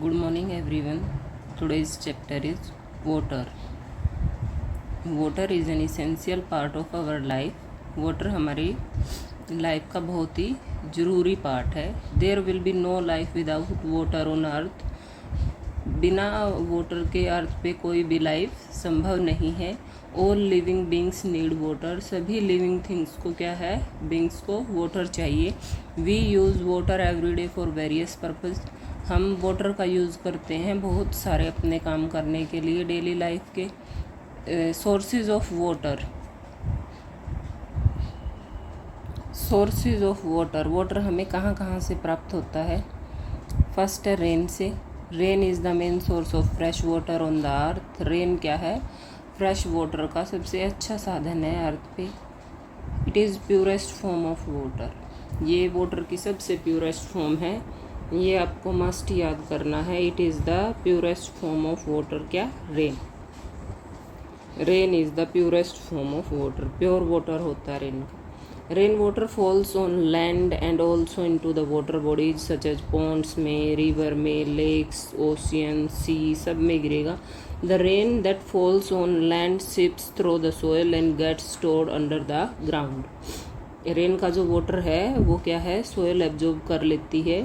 Good morning everyone. Today's chapter is water. Water is an essential part of our life. Water हमारी life का बहुत ही ज़रूरी part है. There will be no life without water on earth. बिना water के earth पे कोई भी लाइफ संभव नहीं है. All living beings need water. सभी लिविंग थिंग्स को क्या है, बींग्स को वाटर चाहिए. We use water every day for various purpose. हम वाटर का यूज़ करते हैं बहुत सारे अपने काम करने के लिए डेली लाइफ के. Sources of water. Sources of water. Water हमें कहाँ कहाँ से प्राप्त होता है. फर्स्ट है रेन से. Rain is the main source of fresh water on the earth. Rain क्या है, फ्रेश वाटर का सबसे अच्छा साधन है अर्थ पे. It is purest form of water. ये वाटर की सबसे प्योरेस्ट फॉर्म है. ये आपको मस्ट याद करना है. It is the purest form of water. क्या, rain. Rain is the purest form of water. Pure water होता है रेन का. Rain water falls on land and also into the water bodies such as ponds में, river में, lakes, ocean, sea, सब में गिरेगा. The rain that falls on land seeps through the soil and gets stored under the ground. Rain का जो water है वो क्या है, सोयल एब्जॉर्ब कर लेती है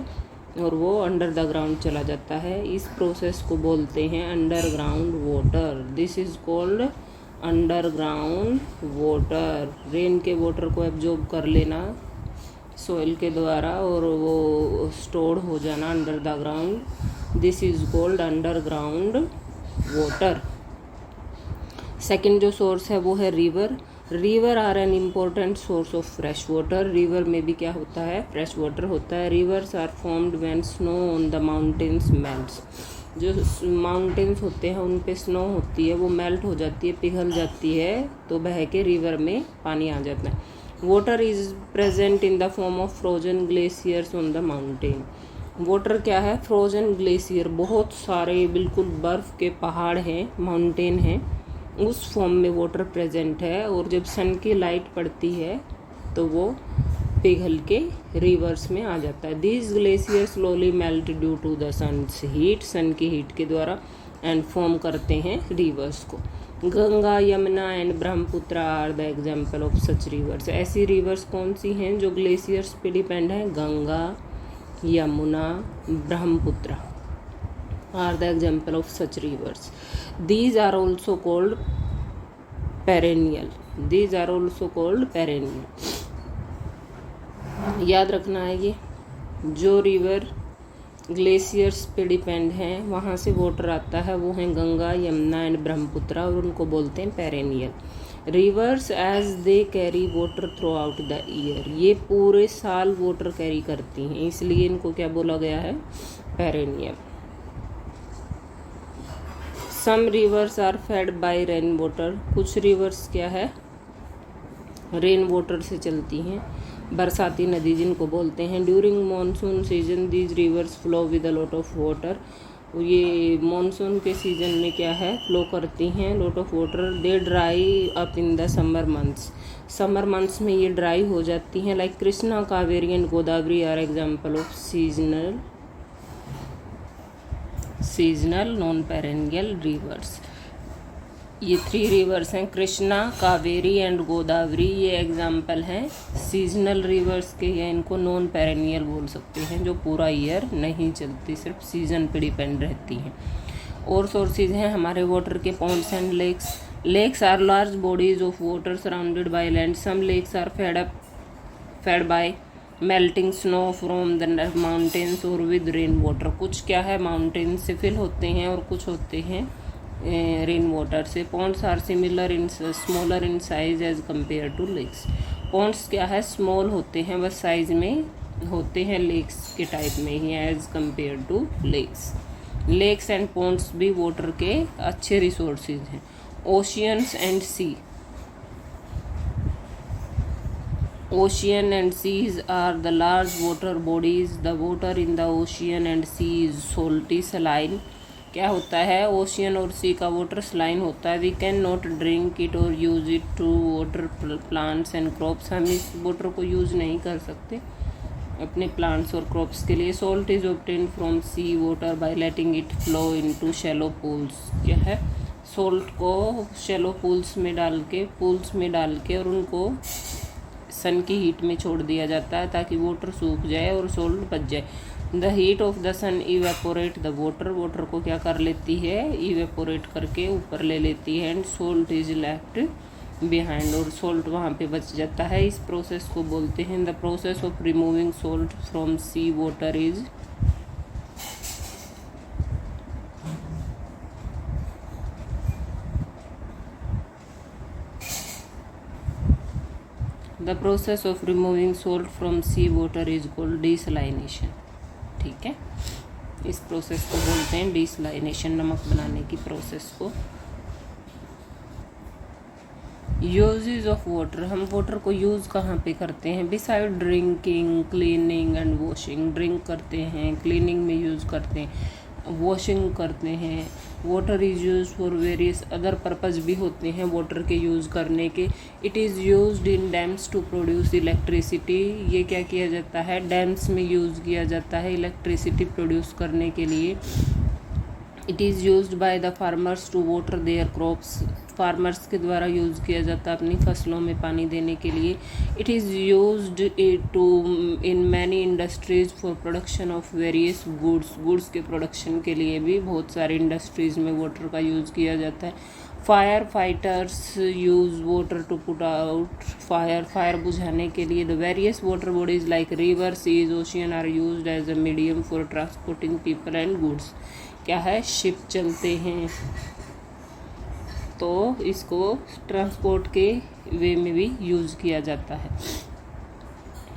और वो अंडर द ग्राउंड चला जाता है. इस प्रोसेस को बोलते हैं underground water. This is called underground water. Rain के वाटर को एब्जॉर्ब कर लेना सोइल के द्वारा और वो स्टोर हो जाना under the ground. This is called underground water. Second जो सोर्स है वो है river. River are an important source of fresh water. River में भी क्या होता है, फ्रेश वाटर होता है. Rivers are formed when snow on the mountains melts. जो माउंटेन्स होते हैं उन पे स्नो होती है, वो मेल्ट हो जाती है, पिघल जाती है, तो बह के रिवर में पानी आ जाता है. Water is present in the form of frozen glaciers on the mountain. Water क्या है, फ्रोजन ग्लेशियर. बहुत सारे बिल्कुल बर्फ़ के पहाड़ हैं, माउंटेन हैं, उस फॉर्म में वाटर प्रेजेंट है. और जब सन की लाइट पड़ती है तो वो पिघल के रिवर्स में आ जाता है. These glacier slowly melt due to the sun's heat. Sun की हीट के द्वारा एंड फॉर्म करते हैं रिवर्स को. Ganga, Yamuna and Brahmaputra are the example of such rivers. ऐसी रिवर्स कौन सी हैं जो ग्लेशियर्स पे डिपेंड हैं. Ganga, Yamuna, Brahmaputra are the example of such rivers. These are also called perennial. These are also called perennial. याद रखना है ये जो रिवर ग्लेशियर्स पे डिपेंड हैं वहाँ से वाटर आता है वो हैं गंगा, यमुना एंड ब्रह्मपुत्र और उनको बोलते हैं perennial. Rivers as they carry water throughout the year. ये पूरे साल वाटर कैरी करती हैं, इसलिए इनको क्या बोला गया है, perennial. Some rivers are fed by rain water. कुछ रिवर्स क्या है, रेन वाटर से चलती हैं. बरसाती नदी जिनको बोलते हैं. During monsoon season these rivers flow with a lot of water. ये मानसून के सीजन में क्या है, फ्लो करती हैं lot of water. They dry up in the summer months. Summer months में ये ड्राई हो जाती हैं. Like Krishna, Kaveri and Godavari are example of seasonal non perennial rivers. ये 3 रिवर्स हैं, कृष्णा, कावेरी एंड गोदावरी. ये एग्जाम्पल हैं सीजनल रिवर्स के, या इनको नॉन पेरेनियल बोल सकते हैं, जो पूरा ईयर नहीं चलती, सिर्फ सीजन पे डिपेंड रहती हैं. और सोर्सेज हैं हमारे वाटर के ponds and lakes. Lakes are large bodies of water surrounded by land. Some lakes are fed by melting snow from the mountains और विद रेन वाटर. कुछ क्या है, माउंटेन से फिल होते हैं और कुछ होते हैं रेन वाटर से. Ponds are similar in smaller in size as compare to lakes. Ponds क्या है, स्मॉल होते हैं, बस साइज में होते हैं लेक्स के टाइप में ही as compare to lakes. Lakes and ponds भी वाटर के अच्छे रिसोर्सेज हैं. Oceans and sea. Ocean and seas are the large water bodies. The water in the ocean and sea is salty, saline. क्या होता है, ocean और सी का water saline होता है. We can not drink it or use it to water plants and crops. हम इस water को यूज़ नहीं कर सकते अपने प्लांट्स और क्रॉप्स के लिए। Salt is obtained from sea water by letting it flow into shallow pools. क्या है, सॉल्ट को शैलो पूल्स में डाल के और उनको सन की हीट में छोड़ दिया जाता है ताकि वाटर सूख जाए और सॉल्ट बच जाए। The heat of the sun evaporate the water को क्या कर लेती है, इवेपोरेट करके ऊपर ले लेती है, and salt is left behind, और सॉल्ट वहाँ पे बच जाता है। इस प्रोसेस को बोलते हैं the process of removing salt from sea water is the process of removing salt from sea water is called desalination. ठीक है, इस प्रोसेस को बोलते हैं डिसलाइनेशन, नमक बनाने की प्रोसेस को। यूजेज ऑफ वाटर, हम वाटर को यूज़ कहाँ पे करते हैं, beside drinking, cleaning and washing. Drink करते हैं, क्लीनिंग में यूज़ करते हैं, वॉशिंग करते हैं। Water is use for various other purpose भी होते हैं वाटर के यूज़ करने के। It is used in dams to produce electricity. ये क्या किया जाता है, डैम्स में यूज़ किया जाता है इलेक्ट्रिसिटी प्रोड्यूस करने के लिए। It is used by the farmers to water their crops. Farmers के द्वारा यूज़ किया जाता है अपनी फसलों में पानी देने के लिए। It is used to in many industries for production of various goods के प्रोडक्शन के लिए भी बहुत सारी इंडस्ट्रीज़ में वाटर का यूज़ किया जाता है। Fire fighters use water to put out fire बुझाने के लिए। The various water bodies like river, seas, ocean are used as a medium for transporting people and goods. क्या है, शिप चलते हैं तो इसको ट्रांसपोर्ट के वे में भी यूज़ किया जाता है।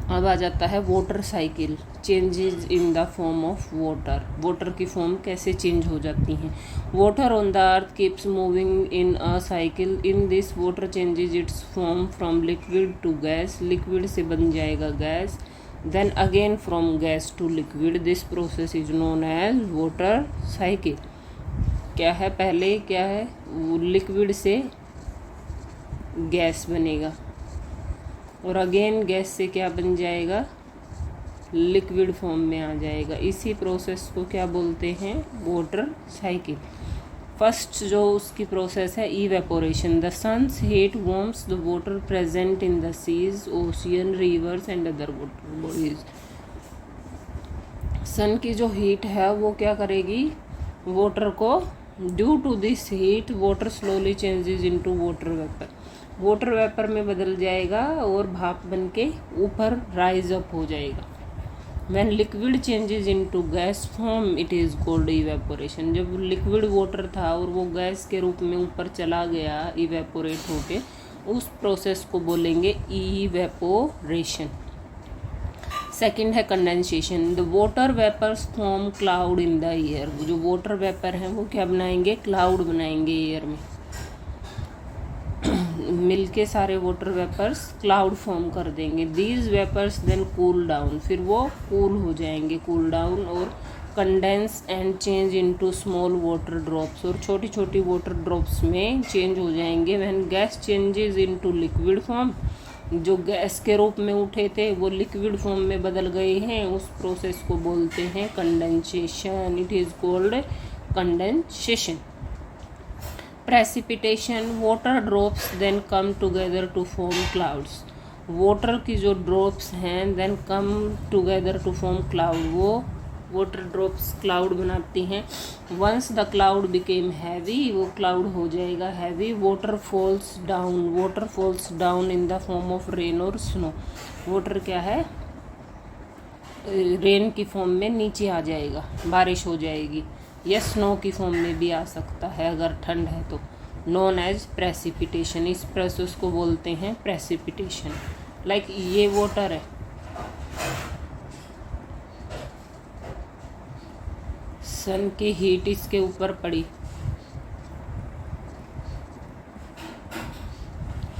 अब आ जाता है water cycle, changes in the form of water की फॉर्म कैसे चेंज हो जाती हैं। Water on the earth keeps moving in a cycle. In this water changes its form from liquid to gas. Liquid से बन जाएगा gas, then again from gas to liquid. This process is known as water cycle. क्या है, पहले क्या है, liquid से gas बनेगा और अगेन गैस से क्या बन जाएगा, लिक्विड फॉर्म में आ जाएगा। इसी प्रोसेस को क्या बोलते हैं, वाटर साइकिल। फर्स्ट जो उसकी प्रोसेस है, evaporation. The sun's heat warms the water present in the seas, ocean, rivers and other water bodies. Sun की जो हीट है वो क्या करेगी, वाटर को, due to this heat water slowly changes into water vapour. Water vapour में बदल जाएगा और भाप बन के ऊपर राइज अप हो जाएगा। When liquid changes into gas form it is called evaporation. जब लिक्विड वाटर था और वो गैस के रूप में ऊपर चला गया इवेपोरेट होके, उस प्रोसेस को बोलेंगे इवेपोरेशन। सेकेंड है condensation. The water vapours form cloud in the air. जो वाटर वेपर हैं वो क्या बनाएंगे, क्लाउड बनाएंगे एयर में। मिलके सारे वाटर वेपर्स क्लाउड फॉर्म कर देंगे। These vapours then cool down, फिर वो कूल हो जाएंगे, कूल डाउन, और condense and change into small water drops, और छोटी छोटी वाटर ड्रॉप्स में चेंज हो जाएंगे। When gas changes into liquid form, जो गैस के रूप में उठे थे वो लिक्विड फॉर्म में बदल गए हैं, उस प्रोसेस को बोलते हैं condensation. It is called condensation. Precipitation, water drops then come together to form clouds. Water की जो ड्रॉप्स हैं then come together to form cloud, वो वाटर ड्रॉप्स क्लाउड बनाती हैं। Once the cloud became heavy, वो क्लाउड हो जाएगा heavy. Water falls down in the form of rain और स्नो। वाटर क्या है, रेन की फॉर्म में नीचे आ जाएगा, बारिश हो जाएगी, या स्नो की फॉर्म में भी आ सकता है अगर ठंड है तो। नोन एज प्रेसिपिटेशन, इस प्रोसेस को बोलते हैं प्रेसिपिटेशन। लाइक ये वाटर है, सन की हीट इसके ऊपर पड़ी,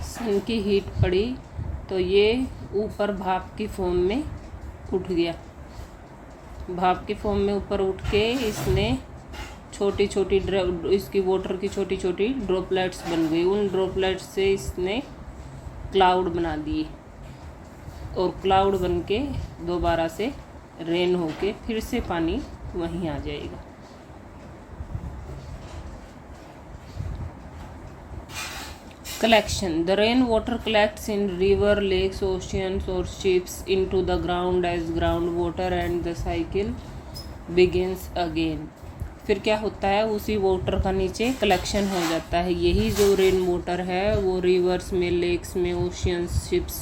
सन की हीट पड़ी तो ये ऊपर भाप की फॉर्म में उठ गया। भाप की फॉर्म में ऊपर उठ के इसने छोटी छोटी इसकी वाटर की छोटी छोटी ड्रॉपलेट्स बन गई। उन ड्रॉपलेट्स से इसने क्लाउड बना दिए और क्लाउड बन के दोबारा से रेन होके फिर से पानी वहीं आ जाएगा। Collection. The rainwater collects in river, lakes, oceans or ships into the ground as groundwater and the cycle begins again. फिर क्या होता है, उसी वाटर का नीचे कलेक्शन हो जाता है। यही जो रेन वाटर है वो रिवर्स में, लेक्स में, ओशियंस, शिप्स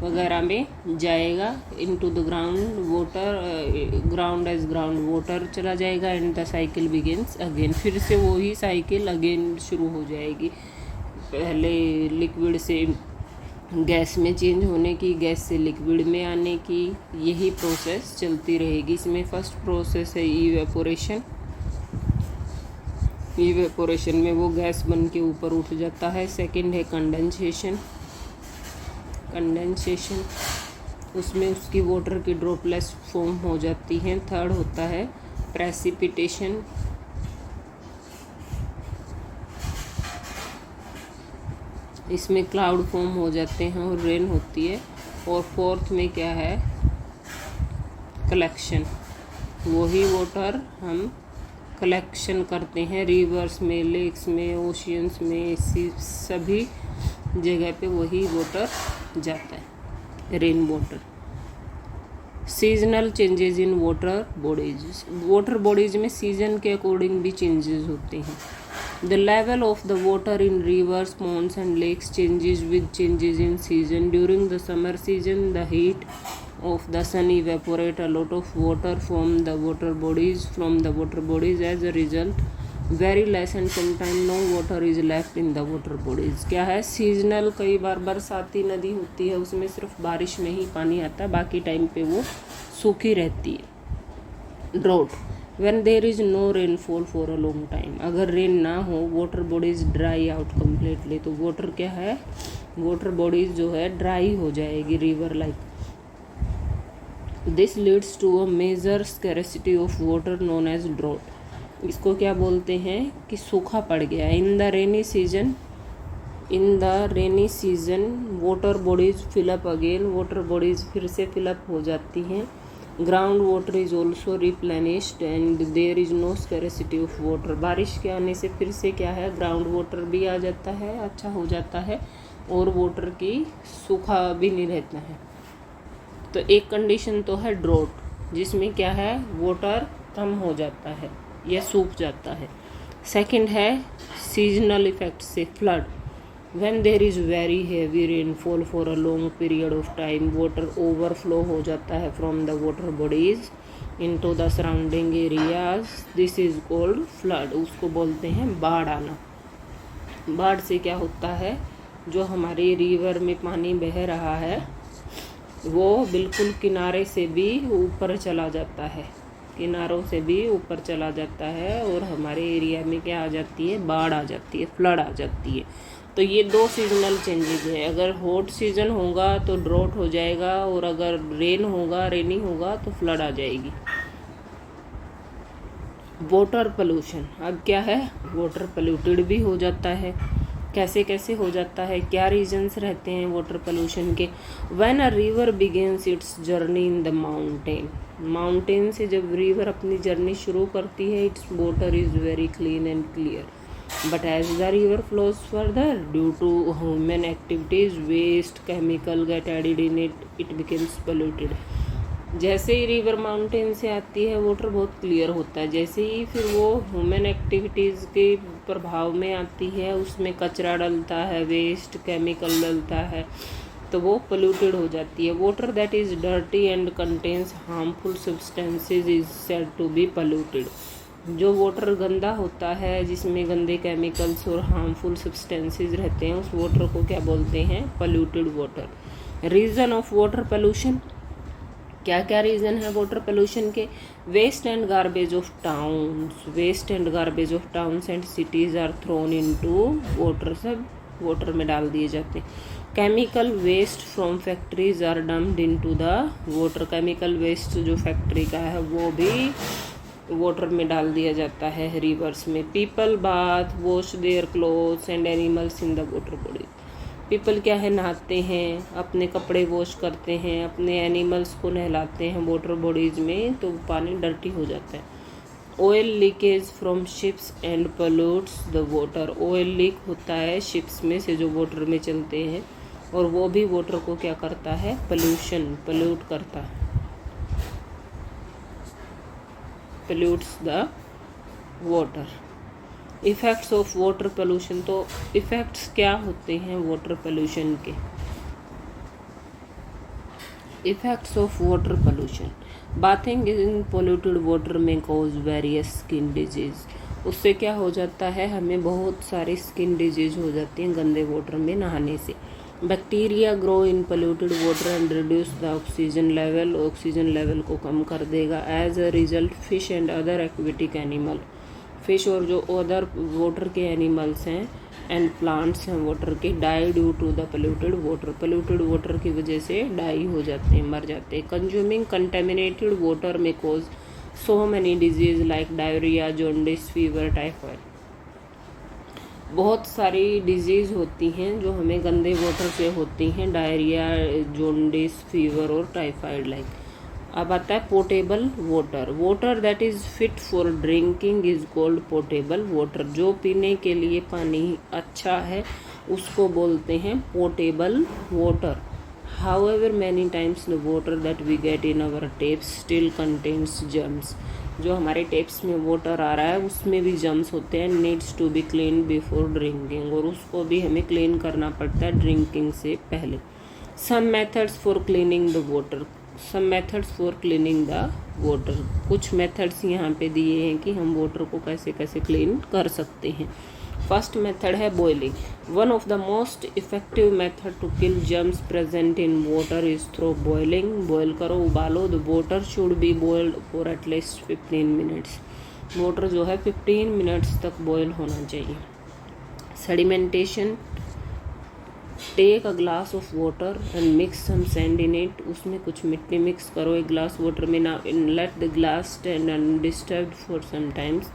वगैरह में जाएगा। Into the ground water, ground as ground water चला जाएगा and the cycle begins again. फिर से वही साइकिल अगेन शुरू हो जाएगी। पहले लिक्विड से गैस में चेंज होने की, गैस से लिक्विड में आने की, यही प्रोसेस चलती रहेगी। इसमें फर्स्ट प्रोसेस है इवेपोरेशन। इवेपोरेशन में वो गैस बन के ऊपर उठ जाता है। सेकंड है कंडेंसेशन। कंडेंसेशन उसमें उसकी वाटर की ड्रॉपलेट्स फॉर्म हो जाती हैं। थर्ड होता है प्रेसिपिटेशन। इसमें क्लाउड फॉर्म हो जाते हैं और रेन होती है। और फोर्थ में क्या है, कलेक्शन। वही वाटर हम कलेक्शन करते हैं रिवर्स में, लेक्स में, ओशियंस में, सभी जगह पे वही वाटर जाता है, rain water. Seasonal changes in water bodies. Water bodies में सीजन के अकॉर्डिंग भी चेंजेस होते हैं। The level of the water in rivers, ponds and lakes changes with changes in season. During the summer season, the heat of the sun evaporate a lot of water from the water bodies. As a result, very less and sometimes no water is left in the water bodies. क्या है, seasonal. कई बार बरसाती नदी होती है, उसमें सिर्फ बारिश में ही पानी आता है, बाकी टाइम पे वो सूखी रहती है। Drought, when there is no rainfall for a long time, अगर रेन ना हो, water bodies dry out completely, तो water क्या है, water bodies जो है ड्राई हो जाएगी, river like. This leads to a major scarcity of water known as drought. इसको क्या बोलते हैं कि सूखा पड़ गया। in the rainy season water bodies fill up again, water bodies फिर से fill up हो जाती हैं। Ground water is also replenished and there is no scarcity of water. बारिश के आने से फिर से क्या है, ग्राउंड वाटर भी आ जाता है, अच्छा हो जाता है, और वाटर की सूखा भी नहीं रहता है। तो एक कंडीशन तो है ड्रॉट, जिसमें क्या है, वाटर कम हो जाता है या सूख जाता है। सेकंड है सीजनल इफेक्ट से flood. When there is very heavy rainfall for a long period of time, water overflow हो जाता है from the water bodies into the surrounding areas. This is called flood. उसको बोलते हैं बाढ़ आना। बाढ़ से क्या होता है, जो हमारे रिवर में पानी बह रहा है वो बिल्कुल किनारे से भी ऊपर चला जाता है, किनारों से भी ऊपर चला जाता है, और हमारे एरिया में क्या आ जाती है, बाढ़ आ जाती है, फ्लड आ जाती है। तो ये दो सीजनल चेंजेस है। अगर हॉट सीजन होगा तो ड्रॉट हो जाएगा, और अगर रेनी होगा तो फ्लड आ जाएगी। वाटर पोल्यूशन, अब क्या है, वाटर पोल्यूटेड भी हो जाता है। कैसे कैसे हो जाता है, क्या रीजंस रहते हैं वाटर पोल्यूशन के। When a river begins it's journey in the mountain से जब रिवर अपनी जर्नी शुरू करती है, it's water is very clean and clear, but as the river flows further, due to human activities, waste, chemical get added in it, it becomes polluted. जैसे ही river mountain से आती है वाटर बहुत clear होता है, जैसे ही फिर वो ह्यूमन एक्टिविटीज़ के प्रभाव में आती है, उसमें कचरा डलता है, वेस्ट, केमिकल डलता है, तो वो पोल्यूटेड हो जाती है। Water that is dirty and contains harmful substances is said to be polluted. जो वाटर गंदा होता है, जिसमें गंदे केमिकल्स और हार्मफुल सब्सटेंसेस रहते हैं, उस वाटर को क्या बोलते हैं, polluted water. Reason of water pollution, क्या क्या रीज़न है वाटर पोल्यूशन के। Waste and garbage of towns and cities are thrown into water, सब वाटर में डाल दिए जाते हैं। Chemical waste from factories are dumped into the water, chemical waste जो फैक्ट्री का है वो भी वाटर में डाल दिया जाता है रिवर्स में। People bath, wash their clothes and animals in the water body. People क्या है, नहाते हैं, अपने कपड़े वॉश करते हैं, अपने एनिमल्स को नहलाते हैं वाटर बॉडीज में, तो पानी डर्टी हो जाता है। Oil leakage from ships and pollutes the water. Oil leak होता है शिप्स में से जो वाटर में चलते हैं, और वो भी वाटर को क्या करता है, पोल्यूट करता है, pollutes the water. Effects of water pollution, तो इफ़ेक्ट्स क्या होते हैं वाटर पोल्यूशन के। Effects of water pollution, bathing in polluted water में कॉज वेरियस स्किन डिजीज। उससे क्या हो जाता है, हमें बहुत सारी स्किन डिजीज हो जाती हैं गंदे वाटर में नहाने से। Bacteria grow in polluted water and reduce the oxygen level. Oxygen level को कम कर देगा। As a result fish and other aquatic animal, fish और जो अदर वाटर के एनिमल्स हैं एंड प्लांट्स हैं वाटर के, die due to the polluted water. Polluted water की वजह से डाई हो जाते हैं, मर जाते हैं। कंज्यूमिंग कंटेमिनेटेड वाटर में cause so many disease like diarrhoea, jaundice, fever, typhoid. बहुत सारी डिजीज़ होती हैं जो हमें गंदे वाटर से होती हैं, डायरिया, जॉन्डिस, फीवर और टाइफाइड लाइक। अब आता है portable water. Water that is fit for drinking is called portable water. जो पीने के लिए पानी अच्छा है उसको बोलते हैं portable water. However many times the water that we get in our taps still contains germs. जो हमारे टेप्स में वाटर आ रहा है उसमें भी जर्म्स होते हैं। Needs to be clean before drinking, और उसको भी हमें क्लीन करना पड़ता है ड्रिंकिंग से पहले। Some methods for cleaning the water, some methods for cleaning the water. कुछ मेथड्स यहाँ पे दिए हैं कि हम वाटर को कैसे कैसे क्लीन कर सकते हैं। फर्स्ट मेथड है boiling. One of the most effective method to kill germs present in water is through boiling. Boil करो, उबालो। The water should be boiled for at least 15 minutes. Water जो है 15 मिनट्स तक बॉयल होना चाहिए। Sedimentation, take a glass of water and mix some sand in it. उसमें कुछ मिट्टी मिक्स करो एक ग्लास वाटर में ना। Let the glass stand undisturbed for some times.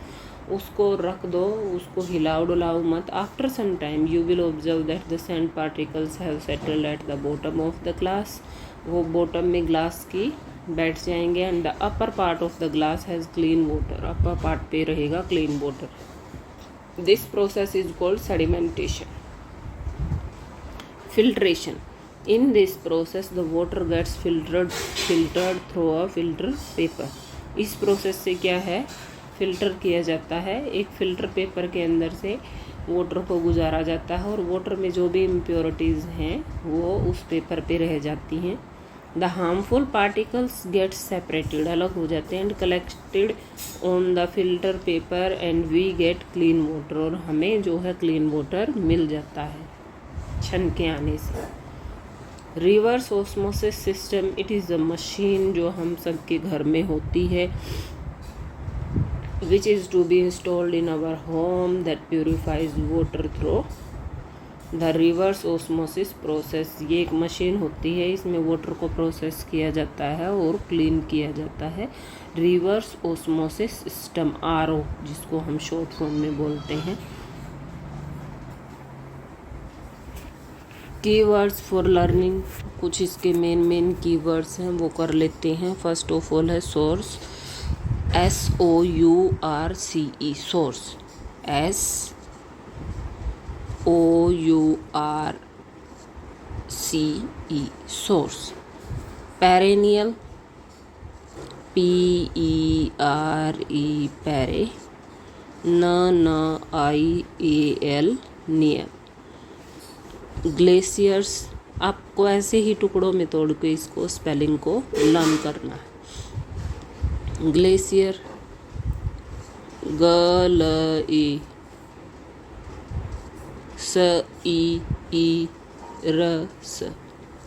उसको रख दो, उसको हिलाओ डुलाओ मत। After some time you will observe that the sand particles have settled at the bottom of the glass. वो बॉटम में ग्लास की बैठ जाएंगे। And the upper part of the glass has clean water. Upper part पे रहेगा clean water. This process is called sedimentation. Filtration. In this process the water gets filtered through a filter paper. इस process से क्या है, filter किया जाता है। एक फिल्टर पेपर के अंदर से वाटर को गुजारा जाता है, और वाटर में जो भी इम्प्योरिटीज़ हैं वो उस पेपर पे रह जाती हैं। The harmful particles get separated, अलग हो जाते हैं, and collected on the filter paper and we get clean water. और हमें जो है क्लीन वाटर मिल जाता है छन के आने से। Reverse osmosis system, it is a machine जो हम सबके घर में होती है, which is to be installed in our home that purifies water through the reverse osmosis process. ये एक मशीन होती है, इसमें वाटर को प्रोसेस किया जाता है और क्लीन किया जाता है। रिवर्स ऑस्मोसिस सिस्टम, RO जिसको हम शॉर्ट फॉर्म में बोलते हैं। कीवर्ड्स फॉर लर्निंग, कुछ इसके मेन कीवर्ड्स हैं वो कर लेते हैं। फर्स्ट ऑफ ऑल है source, SOURCE, source, SOURCE, source. Perennial, PERE, पेरे, NIAL, नियल। ग्लेशियर्स, आपको ऐसे ही टुकड़ों में तोड़ के इसको स्पेलिंग को लर्न करना है। Glacier, GLE, SEERS,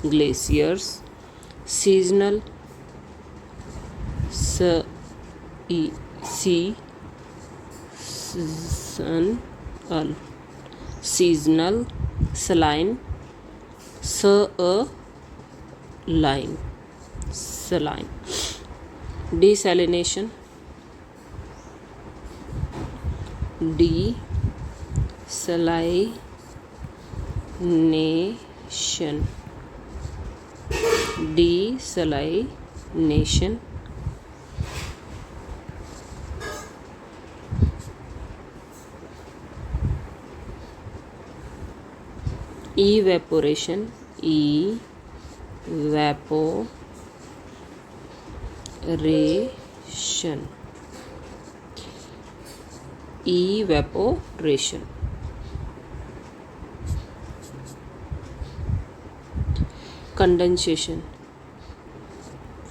glaciers. Seasonal, seasonal, seasonal. Saline, line, saline. Desalination, desalination, desalination, evaporation, evaporation, evaporation, condensation,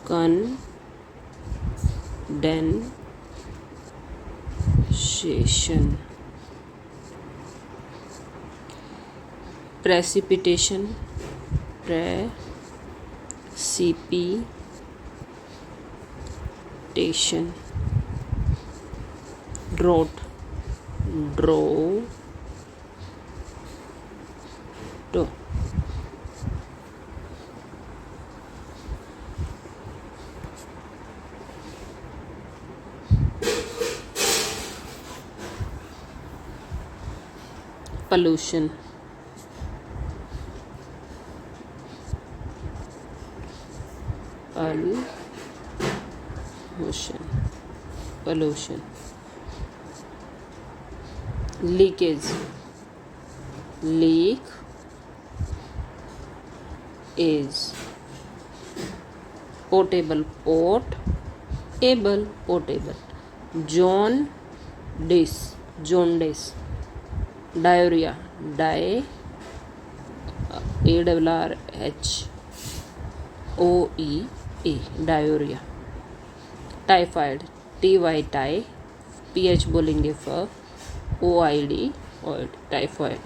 condensation, precipitation, precipitation, drought, drought, pollution, pollution, leakage, leak is potable, potable, jaundice, diarrhea, ARRHOEA, diarrhea, typhoid, TY, PH बोलेंगे फ, OID, oid, typhoid,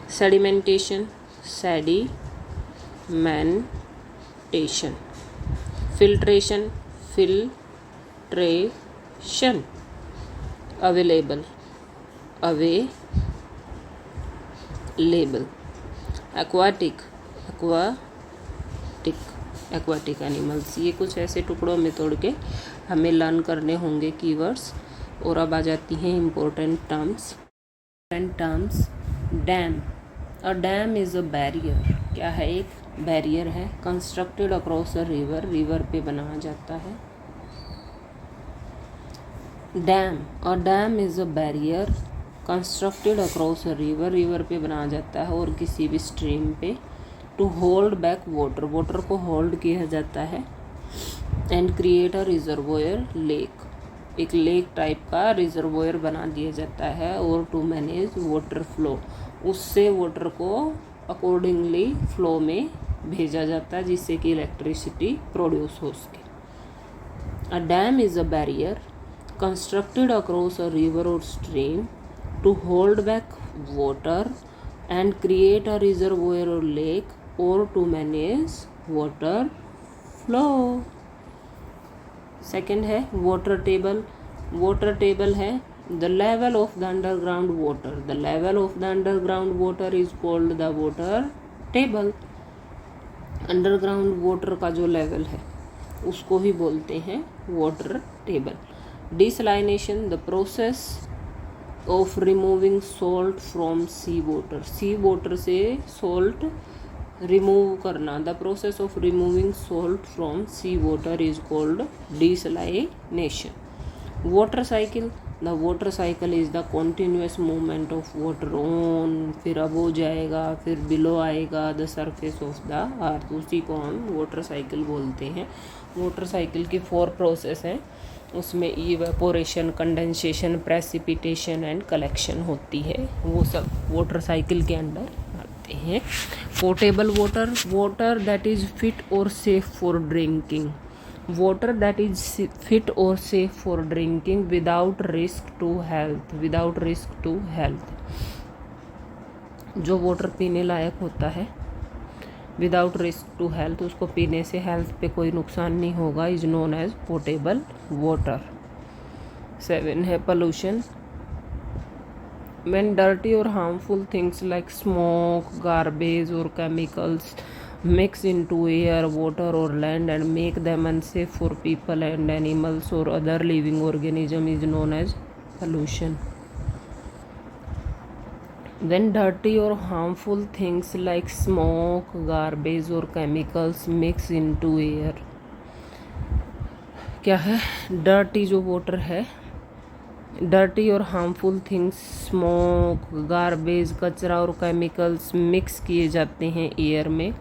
sedimentation, sedimentation, filtration, filtration, available, available, aquatic, aquatic animals. ये कुछ ऐसे टुकड़ों में तोड़ के हमें लर्न करने होंगे कीवर्ड्स। और अब आ जाती हैं important terms. Dam, a dam is a barrier, क्या है, एक बैरियर है, constructed across a river, river पे बनाया जाता है। Dam, a dam is a barrier constructed across a river, river पे बनाया जाता है और किसी भी स्ट्रीम पे। To hold back water, water को होल्ड किया जाता है। And create a reservoir, lake, एक लेक टाइप का रिजर्वोयर बना दिया जाता है। और टू मैनेज वाटर फ्लो, उससे वाटर को अकॉर्डिंगली फ्लो में भेजा जाता है जिससे कि इलेक्ट्रिसिटी प्रोड्यूस हो सके। A dam is a barrier constructed across a river or stream to hold back water and create a reservoir or lake or to manage water flow. Second है water table, water table है the level of the underground water, the level of the underground water is called the water table. Underground water का जो level है उसको ही बोलते हैं water table. Desalination, the process of removing salt from sea water, sea water से salt remove करना, the process of removing salt from sea water is called desalination. Water cycle, the water cycle is the continuous movement of water on, फिर अब हो जाएगा, फिर below आएगा the surface of the earth, उसी को हम वाटर साइकिल बोलते हैं। वाटर साइकिल की 4 प्रोसेस हैं, उसमें evaporation, condensation, precipitation and collection होती है, वो सब वाटर साइकिल के अंडर आते हैं। Portable water, water that is fit or safe for drinking, water that is fit or safe for drinking without risk to health, without risk to health, जो water पीने लायक होता है विदाउट रिस्क टू हेल्थ, उसको पीने से health पे कोई नुकसान नहीं होगा, is known as portable water. 7 है pollution, when dirty or harmful things like smoke, garbage or chemicals mix into air, water or land and make them unsafe for people and animals or other living organism is known as pollution. When dirty or harmful things like smoke, garbage or chemicals mix into air, क्या है? Dirty जो water है, dirty और harmful things, smoke, garbage, कचरा और chemicals mix किए जाते हैं एयर में,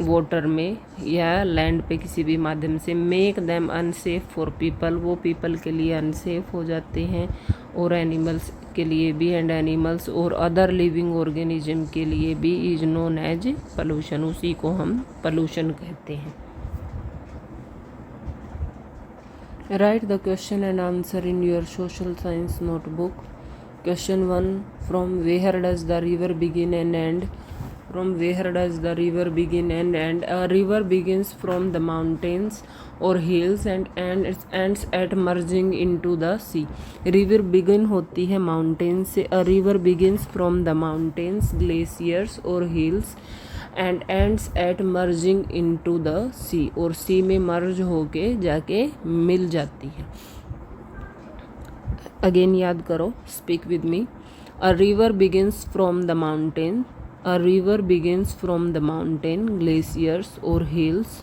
वाटर में या लैंड पे किसी भी माध्यम से, make them unsafe for people, वो पीपल के लिए अनसेफ हो जाते हैं और एनिमल्स के लिए भी, एंड एनिमल्स और अदर लिविंग ऑर्गेनिज्म के लिए भी, इज नोन एज पॉल्यूशन, उसी को हम पॉल्यूशन कहते हैं। Write the question and answer in your social science notebook. Question 1, from where does the river begin and end? From where does the river begin and end? A river begins from the mountains or hills and ends at merging into the sea. River begin होती है mountains से। A river begins from the mountains, glaciers or hills and ends at merging into the sea, और sea में merge होके जाके मिल जाती है। Again याद करो, speak with me. A river begins from the mountain. A river begins from the mountain, glaciers or hills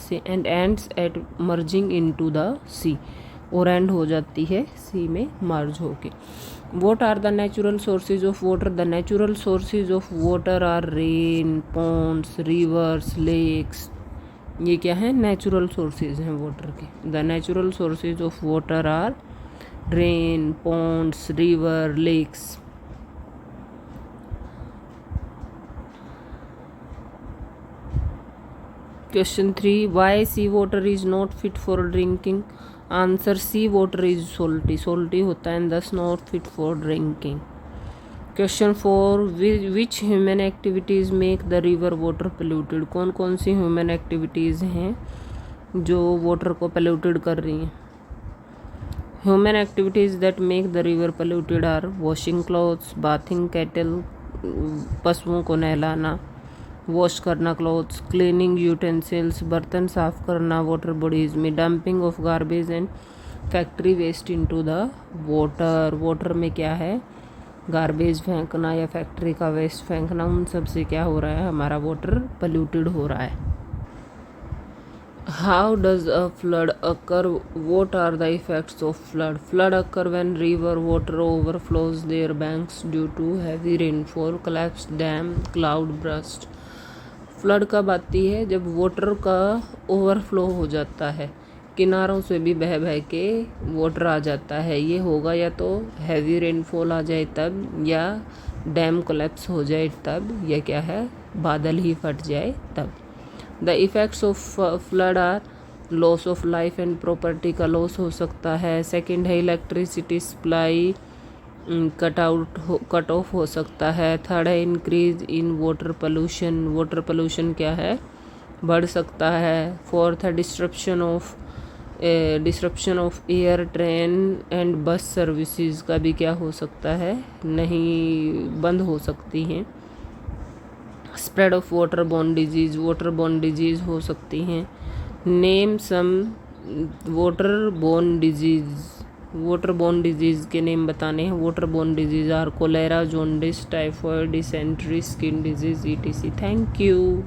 से, and ends at merging into the sea, और end हो जाती है sea में merge होके। What are the natural sources of water? The natural sources of water are rain, ponds, rivers, lakes. ये क्या है? Natural sources हैं water के। The natural sources of water are rain, ponds, river, lakes. Question 3, why sea water is not fit for drinking? Answer, sea water is salty, salty होता है and thus not fit for drinking. Question 4, which human activities make the river water polluted? कौन कौन सी human activities हैं जो water को polluted कर रही हैं? Human activities that make the river polluted are washing clothes, bathing cattle, पशुओं को नहलाना, वॉश करना क्लॉथ्स, क्लीनिंग यूटेंसिल्स, बर्तन साफ करना वाटर बॉडीज़ में, dumping of garbage and factory waste into the water. Water में क्या है? गार्बेज फेंकना या फैक्ट्री का वेस्ट फेंकना, उन सब से क्या हो रहा है? हमारा वाटर पोल्यूटेड हो रहा है। How does a flood occur? What are the effects of flood? Flood occur when river water overflows their banks due to heavy rainfall, collapsed dam, cloud burst. Flood कब आती है? जब वाटर का overflow हो जाता है, किनारों से भी बह बह के वाटर आ जाता है। ये होगा या तो हैवी रेनफॉल आ जाए तब, या डैम कोलैप्स हो जाए तब, या क्या है, बादल ही फट जाए तब। The effects of flood are loss of life and property का लॉस हो सकता है। सेकंड है इलेक्ट्रिसिटी सप्लाई कट ऑफ हो सकता है। थर्ड है increase in water pollution, water pollution क्या है? बढ़ सकता है। फोर्थ है disruption of air, train and bus services का भी क्या हो सकता है? नहीं, बंद हो सकती हैं। Spread of water borne disease हो सकती हैं। Name some water borne disease के नेम बताने हैं। Water borne disease are cholera, jaundice, typhoid, dysentery, skin disease, ETC। Thank you.